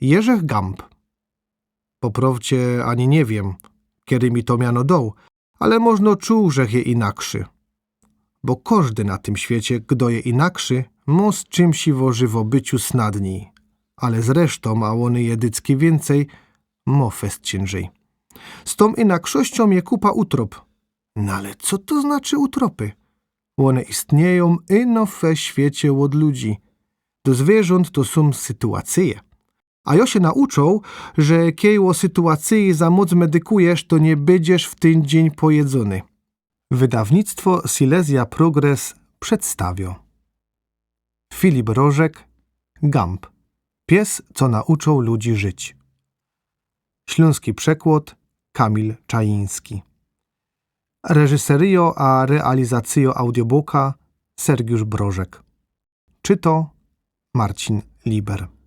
Jerzech Gamp. Poprawcie ani nie wiem, kiedy mi to miano dał, ale można czuł, żech je inakszy. Bo każdy na tym świecie, kto je inakszy, ma z czymś w żywobyciu snadniej. Ale zresztą, a one jedycki więcej, mo fest ciężej. Z tą inakszością je kupa utrop. No ale co to znaczy utropy? One istnieją ino we świecie od ludzi. Do zwierząt to są sytuacje. A ja się nauczą, że kiedy o sytuacji za moc medykujesz, to nie będziesz w ten dzień pojedzony. Wydawnictwo Silesia Progress przedstawia. Filip Rożek, Gamp. Pies, co nauczą ludzi żyć. Śląski przekład Kamil Czajiński. Reżyserio a realizacjo audiobooka Sergiusz Brożek. Czyto Marcin Liber.